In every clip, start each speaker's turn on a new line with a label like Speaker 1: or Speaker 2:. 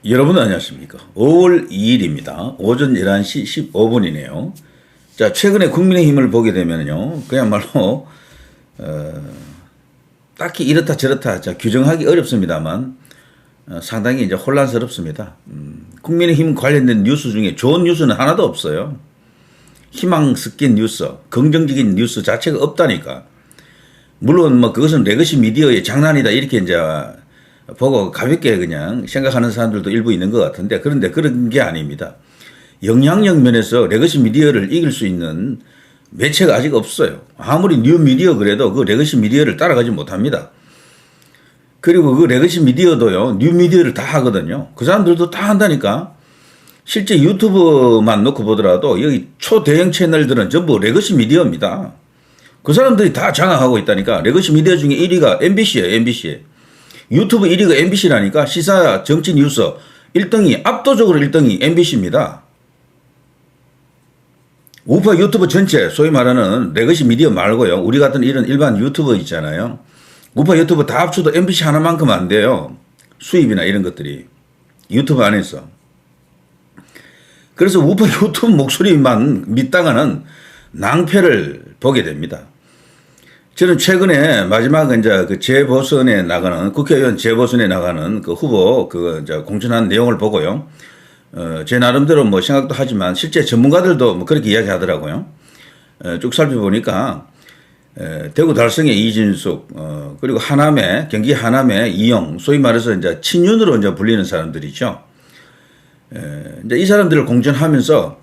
Speaker 1: 여러분 안녕하십니까. 5월 2일입니다. 오전 11시 15분이네요. 자, 최근에 국민의힘을 보게 되면요. 그야말로, 딱히 이렇다 저렇다 규정하기 어렵습니다만, 상당히 이제 혼란스럽습니다. 국민의힘 관련된 뉴스 중에 좋은 뉴스는 하나도 없어요. 희망 섞인 뉴스, 긍정적인 뉴스 자체가 없다니까. 물론 뭐 그것은 레거시 미디어의 장난이다 이렇게 이제 보고 가볍게 그냥 생각하는 사람들도 일부 있는 것 같은데, 그런데 그런 게 아닙니다. 영향력 면에서 레거시 미디어를 이길 수 있는 매체가 아직 없어요. 아무리 뉴 미디어 그래도 그 레거시 미디어를 따라가지 못합니다. 그리고 그 레거시 미디어도요, 뉴 미디어를 다 하거든요. 그 사람들도 다 한다니까. 실제 유튜브만 놓고 보더라도 여기 초대형 채널들은 전부 레거시 미디어입니다. 그 사람들이 다 장악하고 있다니까. 레거시 미디어 중에 1위가 MBC예요, MBC. 유튜브 1위가 MBC라니까. 시사, 정치, 뉴스 1등이, 압도적으로 1등이 MBC입니다. 우파 유튜브 전체, 소위 말하는 레거시 미디어 말고요. 우리 같은 이런 일반 유튜버 있잖아요. 우파 유튜브 다 합쳐도 MBC 하나만큼 안 돼요. 수입이나 이런 것들이. 유튜브 안에서. 그래서 우파 유튜브 목소리만 믿다가는 낭패를 보게 됩니다. 저는 최근에 마지막 이제 그 재보선에 나가는, 국회의원 재보선에 나가는 그 후보 그 이제 공천한 내용을 보고요. 제 나름대로 뭐 생각도 하지만 실제 전문가들도 뭐 그렇게 이야기하더라고요. 쭉 살펴보니까 대구 달성의 이진숙, 그리고 하남의, 경기 하남의 이영, 소위 말해서 이제 친윤으로 이제 불리는 사람들이죠. 이제 이 사람들을 공천하면서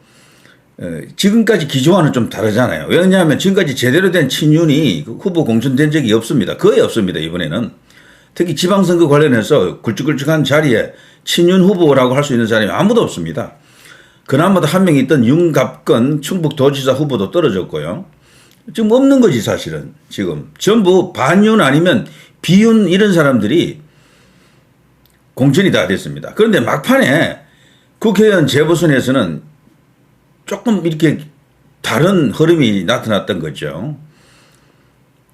Speaker 1: 지금까지 기조와는 좀 다르잖아요. 왜냐하면 지금까지 제대로 된 친윤이 후보 공천된 적이 없습니다. 거의 없습니다, 이번에는. 특히 지방선거 관련해서 굵직굵직한 자리에 친윤 후보라고 할 수 있는 사람이 아무도 없습니다. 그나마도 한 명 있던 윤갑건 충북도지사 후보도 떨어졌고요. 지금 없는 거지, 사실은. 지금 전부 반윤 아니면 비윤 이런 사람들이 공천이 다 됐습니다. 그런데 막판에 국회의원 재보선에서는 조금 이렇게 다른 흐름이 나타났던 거죠.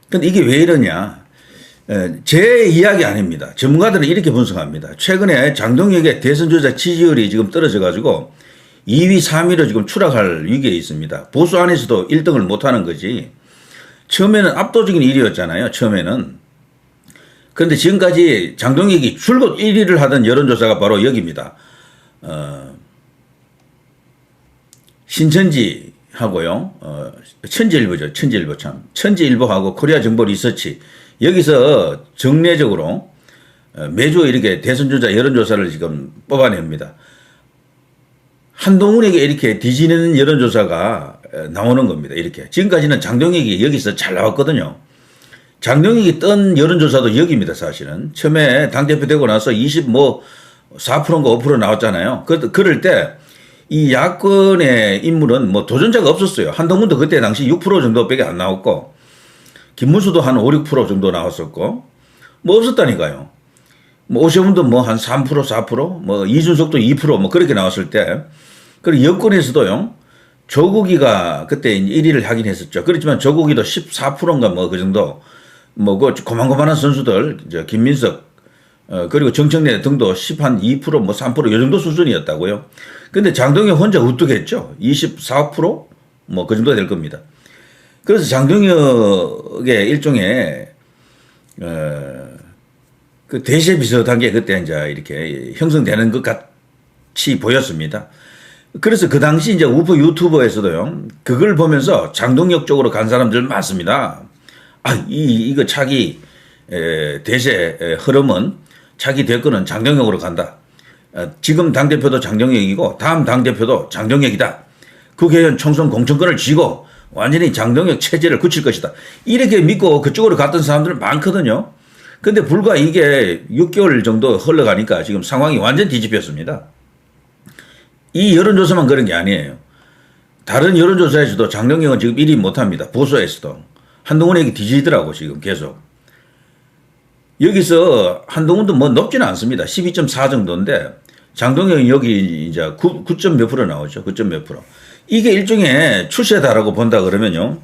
Speaker 1: 근데 이게 왜 이러냐. 제 이야기 아닙니다. 전문가들은 이렇게 분석합니다. 최근에 장동혁의 대선주자 지지율이 지금 떨어져가지고 2위, 3위로 지금 추락할 위기에 있습니다. 보수 안에서도 1등을 못하는 거지. 처음에는 압도적인 1위였잖아요. 처음에는. 그런데 지금까지 장동혁이 줄곧 1위를 하던 여론조사가 바로 여기입니다. 신천지하고요, 천지일보죠. 천지일보 참. 천지일보하고 코리아 정보 리서치. 여기서 정례적으로 매주 이렇게 대선주자 여론조사를 지금 뽑아냅니다. 한동훈에게 이렇게 뒤지는 여론조사가 나오는 겁니다. 이렇게. 지금까지는 장동혁이 여기서 잘 나왔거든요. 장동혁이 뜬 여론조사도 여기입니다, 사실은. 처음에 당대표 되고 나서 4%인가 5% 나왔잖아요. 그럴 때 이 야권의 인물은 뭐 도전자가 없었어요. 한동훈도 그때 당시 6% 정도밖에 안 나왔고, 김문수도 한 5, 6% 정도 나왔었고, 뭐 없었다니까요. 뭐 오세훈도 뭐 한 3%, 4%, 뭐 이준석도 2% 뭐 그렇게 나왔을 때, 그리고 여권에서도요, 조국이가 그때 1위를 하긴 했었죠. 그렇지만 조국이도 14%인가 뭐 그 정도, 뭐 그 고만고만한 선수들, 김민석, 그리고 정청래 등도 2%, 뭐 3%, 이 정도 수준이었다고요. 근데 장동혁 혼자 우뚝했죠. 24%? 뭐 그 정도 될 겁니다. 그래서 장동혁의 일종의, 그 대세 비슷한 게 그때 이제 이렇게 형성되는 것 같이 보였습니다. 그래서 그 당시 이제 우파 유튜버에서도요, 그걸 보면서 장동혁 쪽으로 간 사람들 많습니다. 이거 차기 대세 흐름은 차기 대권은 장동혁으로 간다. 지금 당대표도 장동혁이고 다음 당대표도 장동혁이다. 국회의원 총선 공천권을 쥐고 완전히 장동혁 체제를 굳힐 것이다. 이렇게 믿고 그쪽으로 갔던 사람들 많거든요. 근데 불과 이게 6개월 정도 흘러가니까 지금 상황이 완전 뒤집혔습니다. 이 여론조사만 그런 게 아니에요. 다른 여론조사에서도 장동혁은 지금 1위 못합니다. 보수에서도. 한동훈에게 뒤지더라고 지금 계속. 여기서 한동훈도 뭐 높지는 않습니다. 12.4 정도인데 장동혁이 여기 이제 9점 몇 프로 나오죠. 9점 몇 프로. 이게 일종의 추세다라고 본다 그러면요,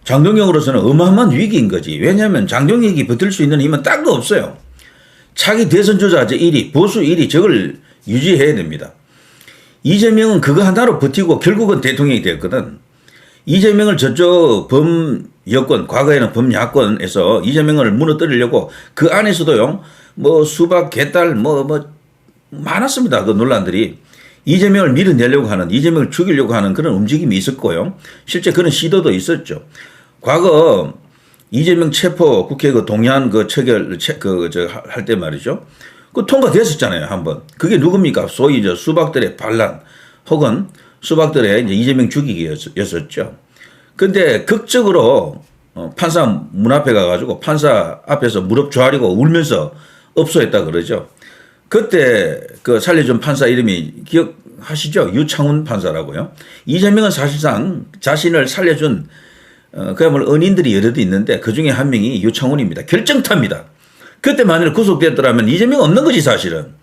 Speaker 1: 장동혁으로서는 어마어마한 위기인 거지. 왜냐하면 장동혁이 버틸 수 있는 힘은 딴 거 없어요. 차기 대선 주자 1위, 보수 1위, 저걸 유지해야 됩니다. 이재명은 그거 하나로 버티고 결국은 대통령이 됐거든. 이재명을 저쪽 범여권, 과거에는 범야권에서 이재명을 무너뜨리려고 그 안에서도요, 뭐 수박, 개딸, 많았습니다. 그 논란들이. 이재명을 밀어내려고 하는, 이재명을 죽이려고 하는 그런 움직임이 있었고요. 실제 그런 시도도 있었죠. 과거 이재명 체포 국회 그 동의안 그 처결, 할 때 말이죠. 그 통과됐었잖아요, 한번. 그게 누굽니까? 소위 이제 수박들의 반란 혹은 수박들의 이제 이재명 죽이기였었죠. 근데 극적으로 판사 문 앞에 가가지고 판사 앞에서 무릎 조아리고 울면서 업소했다 그러죠. 그때 그 살려준 판사 이름이 기억하시죠? 유창훈 판사라고요. 이재명은 사실상 자신을 살려준 그야말로 은인들이 여럿 있는데 그 중에 한 명이 유창훈입니다. 결정타입니다. 그때 만일 구속됐더라면 이재명 없는 거지 사실은.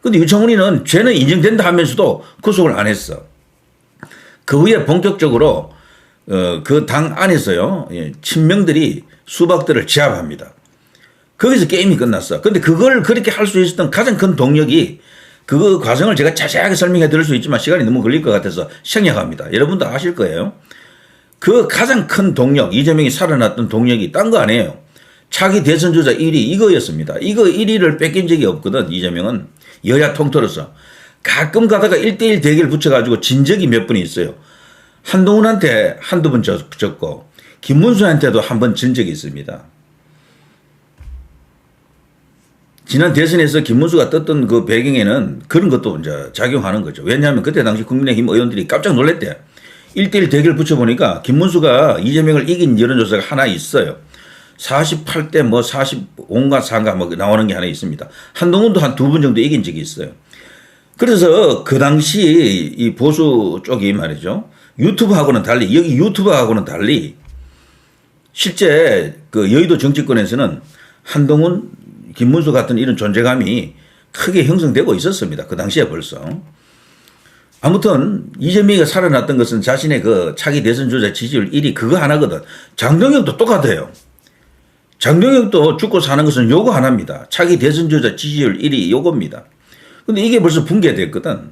Speaker 1: 근데 유창훈이는 죄는 인정된다 하면서도 구속을 안 했어. 그 후에 본격적으로 그 당 안에서요, 친명들이 수박들을 제압합니다. 거기서 게임이 끝났어. 근데 그걸 그렇게 할 수 있었던 가장 큰 동력이 그 과정을 제가 자세하게 설명해 드릴 수 있지만 시간이 너무 걸릴 것 같아서 생략합니다. 여러분도 아실 거예요. 그 가장 큰 동력, 이재명이 살아났던 동력이 딴 거 아니에요. 차기 대선 주자 1위 이거였습니다. 이거 1위를 뺏긴 적이 없거든, 이재명은. 여야 통틀어서. 가끔 가다가 1대1 대결 붙여가지고 진 적이 몇 번 있어요. 한동훈한테 한두 번 졌고, 김문수한테도 한 번 진 적이 있습니다. 지난 대선에서 김문수가 떴던 그 배경에는 그런 것도 이제 작용하는 거죠. 왜냐하면 그때 당시 국민의힘 의원들이 깜짝 놀랐대. 1대1 대결 붙여보니까 김문수가 이재명을 이긴 여론조사가 하나 있어요. 48대 45인가 4인가 나오는 게 하나 있습니다. 한동훈도 한 두 번 정도 이긴 적이 있어요. 그래서 그 당시 이 보수 쪽이 말이죠. 유튜브하고는 달리, 여기 유튜브하고는 달리 실제 그 여의도 정치권에서는 한동훈, 김문수 같은 이런 존재감이 크게 형성되고 있었습니다. 그 당시에 벌써. 아무튼 이재명이가 살아났던 것은 자신의 그 차기 대선 주자 지지율 1위 그거 하나거든. 장동혁도 똑같아요. 장동혁도 죽고 사는 것은 요거 하나입니다. 차기 대선 주자 지지율 1위 요겁니다. 근데 이게 벌써 붕괴됐거든.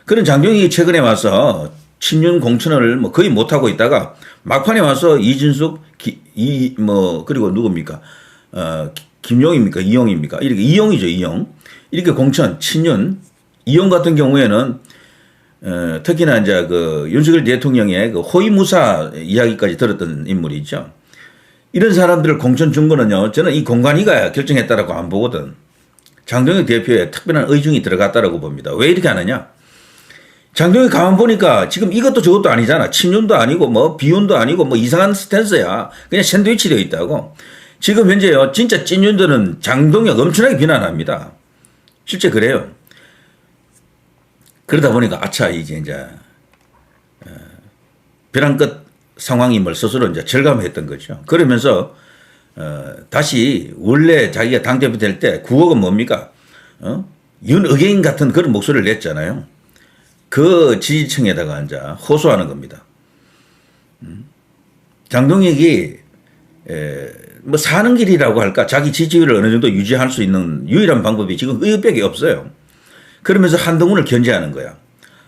Speaker 1: 그런 장동혁이 최근에 와서 친윤 공천을 거의 못하고 있다가 막판에 와서 이진숙, 그리고 누굽니까? 김용입니까? 이용입니까? 이렇게 이용이죠, 이용. 이렇게 공천, 친윤. 이용 같은 경우에는 특히나 이제 그 윤석열 대통령의 그 호위무사 이야기까지 들었던 인물이죠. 이런 사람들을 공천 준 거는요, 저는 이 공관위가 결정했다라고 안 보거든. 장동혁 대표의 특별한 의중이 들어갔다라고 봅니다. 왜 이렇게 하느냐? 장동혁 가만 보니까 지금 이것도 저것도 아니잖아. 친윤도 아니고 비윤도 아니고 이상한 스탠스야. 그냥 샌드위치 되어 있다고. 지금 현재요, 진짜 찐윤들은 장동혁 엄청나게 비난합니다. 실제 그래요. 그러다 보니까 아차 이제 벼랑 끝 상황임을 스스로 이제 절감했던 거죠. 그러면서 다시 원래 자기가 당대표 될 때 구호가 뭡니까? 윤의계인 같은 그런 목소리를 냈잖아요. 그 지지층에다가 이제 호소하는 겁니다. 장동혁이 사는 길이라고 할까? 자기 지지율을 어느 정도 유지할 수 있는 유일한 방법이 지금 이것밖에 없어요. 그러면서 한동훈을 견제하는 거야.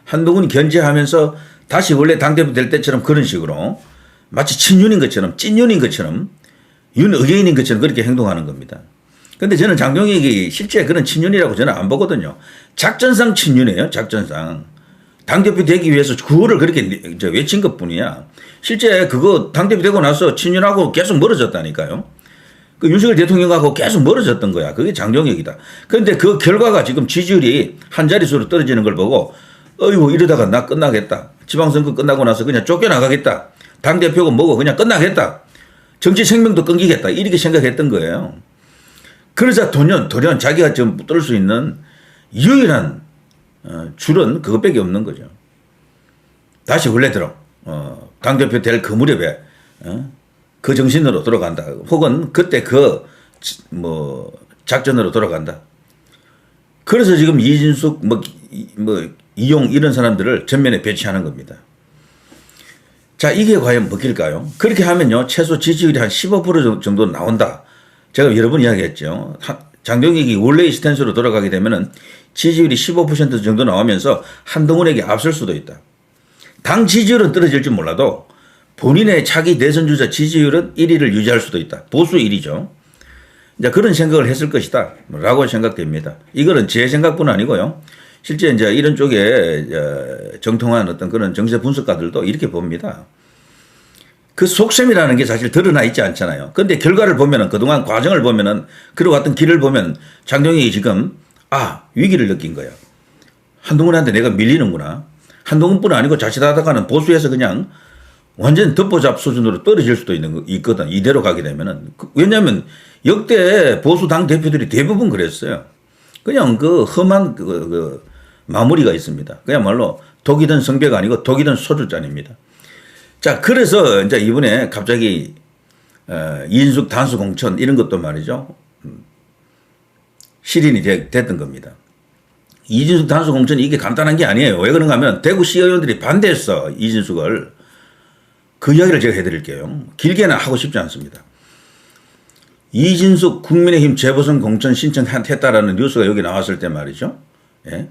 Speaker 1: 한동훈이 견제하면서 다시 원래 당대표 될 때처럼 그런 식으로 마치 친윤인 것처럼 찐윤인 것처럼 윤의계인인 것처럼 그렇게 행동하는 겁니다. 그런데 저는 장동혁이 실제 그런 친윤이라고 저는 안 보거든요. 작전상 친윤이에요. 작전상. 당대표 되기 위해서 그거를 그렇게 외친 것 뿐이야. 실제 그거 당대표 되고 나서 친윤하고 계속 멀어졌다니까요. 그 윤석열 대통령하고 계속 멀어졌던 거야. 그게 장동혁이다. 그런데 그 결과가 지금 지지율이 한 자릿수로 떨어지는 걸 보고 어이구 이러다가 나 끝나겠다. 지방선거 끝나고 나서 그냥 쫓겨나가겠다. 당대표고 뭐고 그냥 끝나겠다. 정치 생명도 끊기겠다. 이렇게 생각했던 거예요. 그러자 돌연 자기가 좀 뚫을 수 있는 유일한 줄은 그것밖에 없는 거죠. 다시 원래대로 당대표 될 그 무렵에 그 정신으로 돌아간다. 혹은 그때 작전으로 돌아간다. 그래서 지금 이진숙 이용 이런 사람들을 전면에 배치하는 겁니다. 자, 이게 과연 먹힐까요? 그렇게 하면요, 최소 지지율이 한 15% 정도 나온다. 제가 여러 번 이야기했죠. 장동익이 원래의 스탠스로 돌아가게 되면은 지지율이 15% 정도 나오면서 한동훈에게 앞설 수도 있다. 당 지지율은 떨어질지 몰라도 본인의 차기 대선 주자 지지율은 1위를 유지할 수도 있다. 보수 1위죠. 이제 그런 생각을 했을 것이다. 라고 생각됩니다. 이거는 제 생각뿐 아니고요. 실제 이제 이런 쪽에 정통한 어떤 그런 정세 분석가들도 이렇게 봅니다. 그 속셈이라는 게 사실 드러나 있지 않잖아요. 근데 결과를 보면은 그동안 과정을 보면은 그러고왔던 길을 보면 장동익이 지금 위기를 느낀 거예요. 한동훈한테 내가 밀리는구나. 한동훈뿐 아니고 자칫하다가는 보수에서 그냥 완전 덮보잡 수준으로 떨어질 수도 있거든. 이대로 가게 되면은. 왜냐하면 역대 보수 당 대표들이 대부분 그랬어요. 그냥 그 험한 마무리가 있습니다. 그야말로 독이든 성배가 아니고 독이든 소주잔입니다. 자, 그래서 이제 이번에 갑자기 이인숙 단수 공천 이런 것도 말이죠. 실현이 됐던 겁니다. 이진숙 단수 공천 이게 간단한 게 아니에요. 왜 그런가 하면 대구시 의원들이 반대했어. 이진숙을. 그 이야기를 제가 해드릴게요. 길게는 하고 싶지 않습니다. 이진숙 국민의힘 재보선 공천 신청했다라는 뉴스가 여기 나왔을 때 말이죠. 예?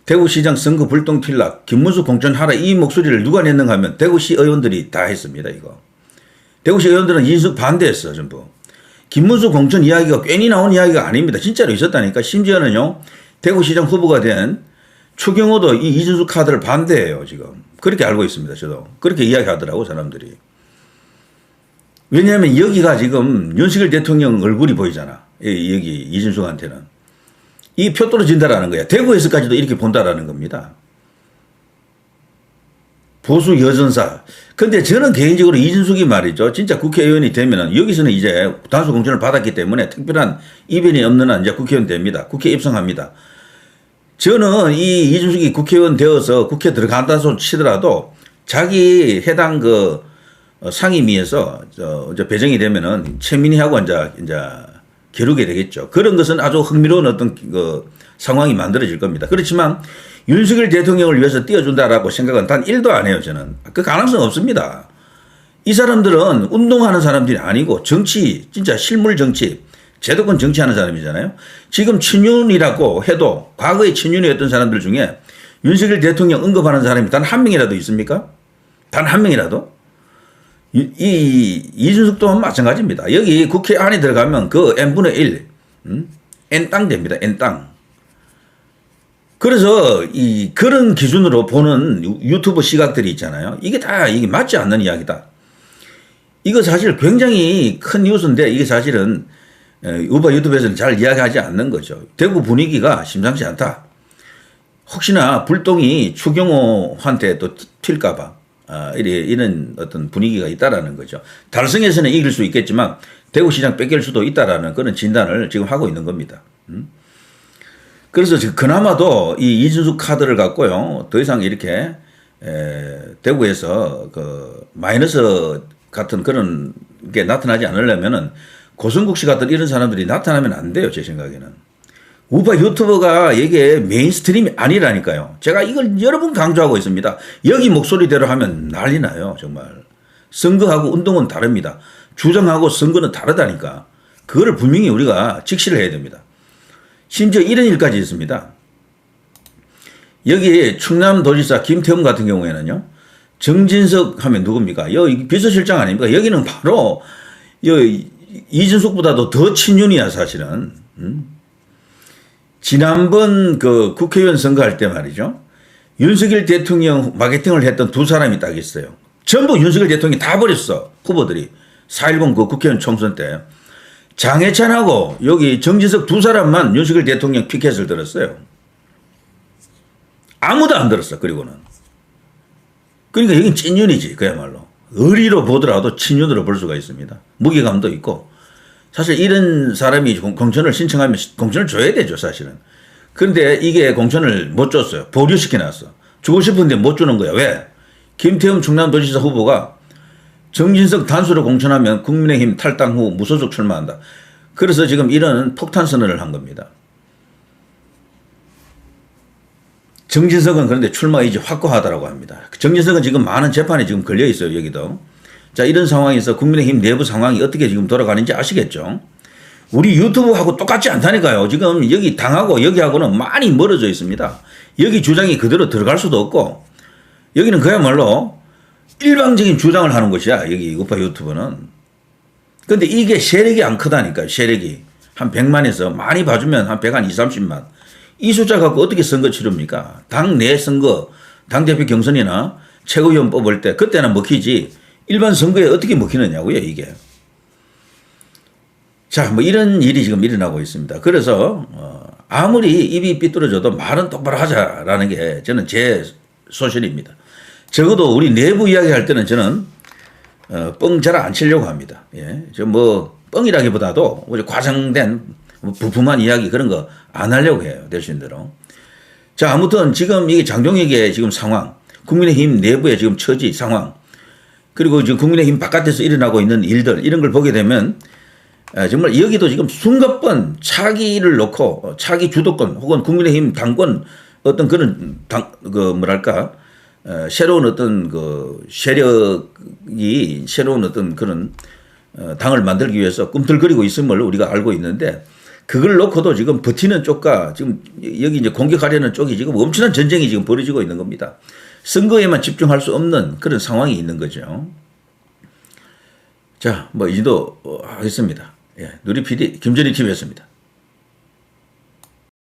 Speaker 1: 대구시장 선거 불똥 튈락 김문수 공천하라 이 목소리를 누가 냈는가 하면 대구시 의원들이 다 했습니다. 이거. 대구시 의원들은 이진숙 반대했어. 전부. 김문수 공천 이야기가 괜히 나온 이야기가 아닙니다. 진짜로 있었다니까. 심지어는요. 대구시장 후보가 된 추경호도 이 이진숙 카드를 반대해요. 지금. 그렇게 알고 있습니다. 저도. 그렇게 이야기하더라고 사람들이. 왜냐하면 여기가 지금 윤석열 대통령 얼굴이 보이잖아. 여기 이진숙한테는. 이 표 떨어진다라는 거야. 대구에서까지도 이렇게 본다라는 겁니다. 보수 여전사. 근데 저는 개인적으로 이진숙이 말이죠. 진짜 국회의원이 되면은 여기서는 이제 단수 공천을 받았기 때문에 특별한 이변이 없는 한 이제 국회의원 됩니다. 국회에 입성합니다. 저는 이 이준숙이 국회의원 되어서 국회에 들어간다는 소리 치더라도 자기 해당 그 상임위에서 배정이 되면은 최민희하고 이제 겨루게 되겠죠. 그런 것은 아주 흥미로운 어떤 그 상황이 만들어질 겁니다. 그렇지만 윤석열 대통령을 위해서 띄워준다라고 생각은 단 1도 안 해요, 저는. 그 가능성 없습니다. 이 사람들은 운동하는 사람들이 아니고 정치, 진짜 실물 정치, 제도권 정치하는 사람이잖아요. 지금 친윤이라고 해도 과거에 친윤이었던 사람들 중에 윤석열 대통령 언급하는 사람이 단 한 명이라도 있습니까? 단 한 명이라도? 이준석 또한 마찬가지입니다. 여기 국회 안에 들어가면 그 n분의 1, n땅 됩니다. n땅. 그래서 그런 기준으로 보는 유튜브 시각들이 있잖아요. 이게 맞지 않는 이야기다. 이거 사실 굉장히 큰 뉴스인데 이게 사실은 우바 유튜브에서는 잘 이야기하지 않는 거죠. 대구 분위기가 심상치 않다. 혹시나 불똥이 추경호한테 또 튈까봐 이런 어떤 분위기가 있다라는 거죠. 달성에서는 이길 수 있겠지만 대구시장 뺏길 수도 있다라는 그런 진단을 지금 하고 있는 겁니다. 그래서 그나마도 이 이준숙 카드를 갖고요. 더 이상 이렇게 대구에서 그 마이너스 같은 그런 게 나타나지 않으려면은 고성국 씨 같은 이런 사람들이 나타나면 안 돼요. 제 생각에는. 우파 유튜버가 이게 메인스트림이 아니라니까요. 제가 이걸 여러 번 강조하고 있습니다. 여기 목소리대로 하면 난리 나요. 정말. 선거하고 운동은 다릅니다. 주장하고 선거는 다르다니까. 그거를 분명히 우리가 직시를 해야 됩니다. 심지어 이런 일까지 있습니다. 여기 충남도지사 김태흠 같은 경우에는요. 정진석 하면 누굽니까? 여기 비서실장 아닙니까? 여기는 바로 이준숙보다도 더 친윤이야 사실은. 지난번 그 국회의원 선거할 때 말이죠. 윤석열 대통령 마케팅을 했던 두 사람이 딱 있어요. 전부 윤석열 대통령이 다 버렸어. 후보들이. 4.10 그 국회의원 총선 때. 장해찬하고 여기 정진석 두 사람만 윤석열 대통령 피켓을 들었어요. 아무도 안 들었어. 그리고는. 그러니까 여긴 찐윤이지. 그야말로. 의리로 보더라도 친윤으로 볼 수가 있습니다. 무게감도 있고. 사실 이런 사람이 공천을 신청하면 공천을 줘야 되죠, 사실은. 그런데 이게 공천을 못 줬어요. 보류시켜놨어. 주고 싶은데 못 주는 거야. 왜? 김태흠 충남도지사 후보가 정진석 단수로 공천하면 국민의힘 탈당 후 무소속 출마한다. 그래서 지금 이런 폭탄 선언을 한 겁니다. 정진석은 그런데 출마 의지 확고하다라고 합니다. 정진석은 지금 많은 재판에 지금 걸려 있어요, 여기도. 자, 이런 상황에서 국민의힘 내부 상황이 어떻게 지금 돌아가는지 아시겠죠? 우리 유튜브하고 똑같지 않다니까요. 지금 여기 당하고 여기하고는 많이 멀어져 있습니다. 여기 주장이 그대로 들어갈 수도 없고 여기는 그야말로 일방적인 주장을 하는 것이야. 여기 우파 유튜브는. 근데 이게 세력이 안 크다니까요. 세력이. 한 100만에서 많이 봐주면 한 100, 한 20, 30만. 이 숫자 갖고 어떻게 선거 치릅니까? 당 내 선거, 당대표 경선이나 최고위원 뽑을 때 그때는 먹히지 일반 선거에 어떻게 먹히느냐고요, 이게. 자, 뭐 이런 일이 지금 일어나고 있습니다. 그래서 아무리 입이 삐뚤어져도 말은 똑바로 하자라는 게 저는 제 소신입니다. 적어도 우리 내부 이야기할 때는 저는 뻥 잘 안 치려고 합니다. 예, 저 뭐 뻥이라기보다도 과장된 부품한 이야기 그런 거 안 하려고 해요. 될 수 있는 대로. 자, 아무튼 지금 이게 장동혁의 지금 상황, 국민의힘 내부의 지금 처지 상황, 그리고 지금 국민의힘 바깥에서 일어나고 있는 일들 이런 걸 보게 되면 정말 여기도 지금 순간번 차기를 놓고 차기 주도권 혹은 국민의힘 당권 어떤 그런 뭐랄까 새로운 어떤 그 세력이 새로운 어떤 그런 당을 만들기 위해서 꿈틀거리고 있음을 우리가 알고 있는데 그걸 놓고도 지금 버티는 쪽과 지금 여기 이제 공격하려는 쪽이 지금 엄청난 전쟁이 지금 벌어지고 있는 겁니다. 선거에만 집중할 수 없는 그런 상황이 있는 거죠. 자, 뭐 이 정도 하겠습니다. 예, 누리 PD 김전희 TV였습니다.